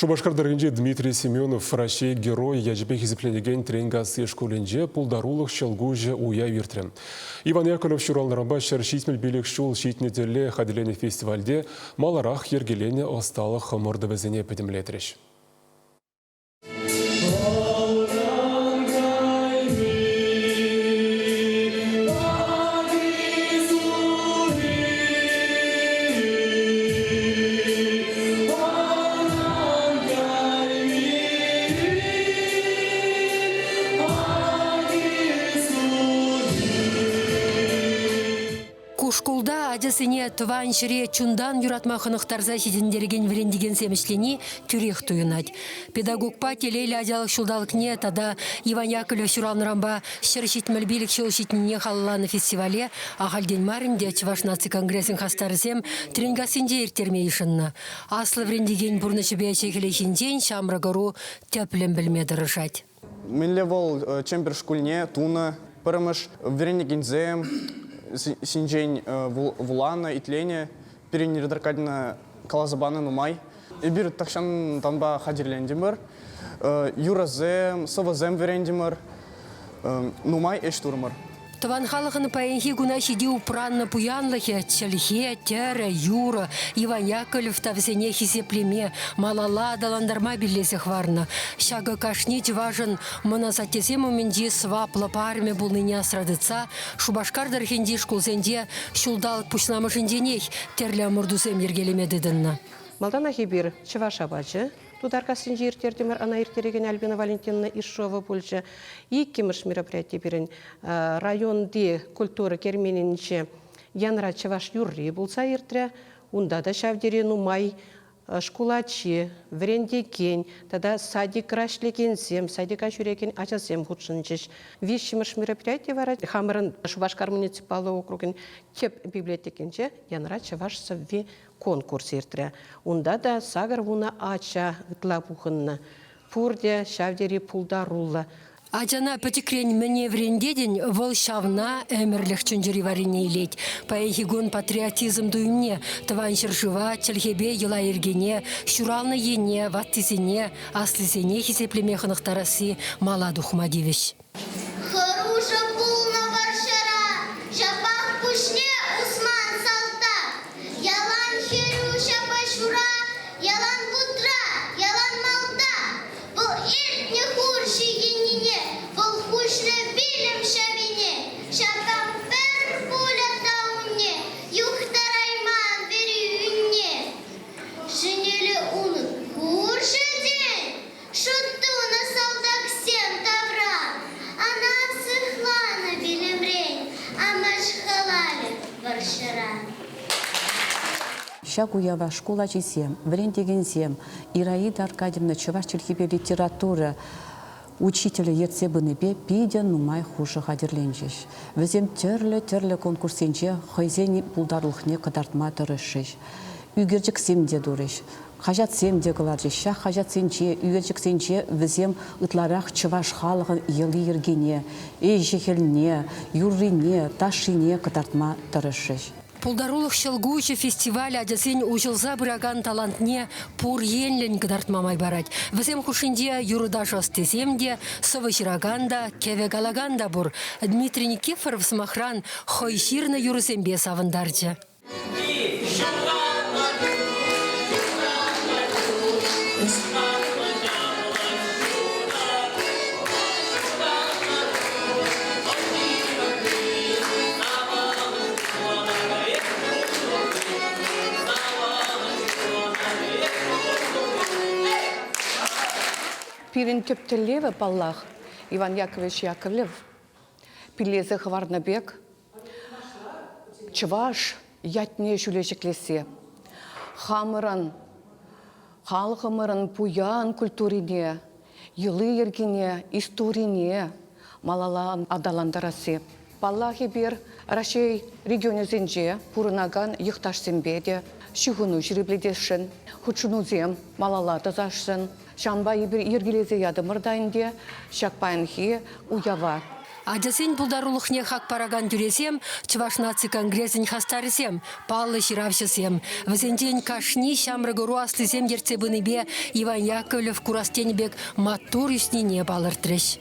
Шубашкардарынже Дмитрий Семенов, Россия герой, яжбек изіпленеген тренгасы школенже пулдарулық шелгуже уя виртрем. Иван Яковлев шуралнарamba шершитмел билік шул шитнеделі хаделені фестивальде маларах ергелене осталық мордовезене педемлетреш. Кушкулда адесіне тыван шыре чундан юратмақынықтарза хидендерген верендеген семішлені түрек туйынад. Педагогпа телейлі адялық шулдалықне тада Иван Яковлев шуралнырамба шыршитміл билік шылшитіне қалыланы фестивале ағалден марынде Чуваш наци конгрессин хастарызем тренгасынде ертерме ешінна. Аслы верендеген бұрнышы бәйчекелешінден шамрағыру тәплім білмеді рышад. Менле бол чемпер шкульне туна пырымыш верендегензем синжень вулана итлене перенердаркадина калазабаны нумай. Эбир такшан танба хадирлендимер. Юразем, савазем верендимер. Нумай эштурмер. Таван халықыны паенхи гуна шиди упранна пуянлыхе, чалхе, тәрі, юра, Иван Яковлев тавзене хисеплеме, малала даландарма билесех варна. Шага кашнить важен, мына сатесем уменди свапла парме булныне асрадыца, Шубашкардар хенди шкулзенде, шулдал пушнамышынденех, терлі мұрдусем ергелемедідінна. Малдана хибир Чуваш абачы, тударкасын жиртердемер ана иртереген Альбина Валентиновна Ишова пульча. Иккимыш мероприятие берін районды культура керменінше янра Чуваш юрри болса иртре, унда да шавдерен умай, шкулачы, врендекен, тада садик рашлегенсем, садик ашюрекен ачасем худшынчыш. Вещимыш мероприятие вара, хамырын Шубашкар муниципалы округен кеп библиотекенче янра Чуваш савви конкурс иртре. Унда да сагар вуна ача ытла пухынна. Пурде шавдери пулдарулла. Ачана патикрень мне врендедень волшавна эмерлих чунджери варине илеть. Паехигон патриотизм дуймне, таван шершива, чельхебе ела иргене, щурална ене, ваттизене, аслизене хисеплемеханах тараси, мала духмадивищ. Хороша полна варшара, шапах пушне Усман Салта, ялан херюша пашура, ялан бутра, ялан малда, был иртне хурши генине, был хушне билем шамине, шапам пер пуля тауне, юхтарайман вери юнне, женели уны хурши день, шуту на солдак всем тавра, она сыхлана билемрень, а машхалали варшара. Шагуява школа чисем, врендегенсем, Ираида Аркадьевна Чуваш чельхибе литература, учителя ерцебыныбе пиден нумай хуже хадерленжеш. Візем терлі конкурсенже хайзени пулдарлықне қыдартма тұрышыш. Үгерджік семде дұрыш. Хажат семде қыларжыша, хажат сенче, үгерджік сенче візем ұтларақ Чуваш халығын елі ергене, жехелне, юррине, ташине қыдартма тұрышыш. Пулдарулық шелгуючы фестиваль адесен ужылза бұраган талантне пур енлен гдартмамай барать. Візем хушинде юрыда жостеземде, совы жираганда, кеве галаганда бұр. Дмитрий Никифоров смахран хойширна юрызембе савындарчы. Пирин тептелеве баллах Иван Яковлевич Яковлев, пилезе хварнабек, Чуваш ятне жүлешеклесе, хамыран, халқымырын пуян культурине, йылы ергене, историне, малалан адаландарасе. Баллахи бир Рашей регионезенже пурынаган йықташ сембеде, шүгіну жүрібледешін, хұтшынузем малала тазашсын, Шанба ебір ергелезе ядымырдайынде, шақпайынхи уява. Адесен пулдарулықне хак параган дүресем, Чуваш наци конгрессен хастарысем, паллы ширавшысем. Візенден кашни шамрыгыру астысем ерцебыныбе Иван Яковлев курастенбек матур үснене балыртырыш.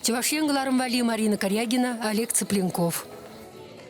Чувашьен Вали, Марина Корягина, Олег Цыпленков.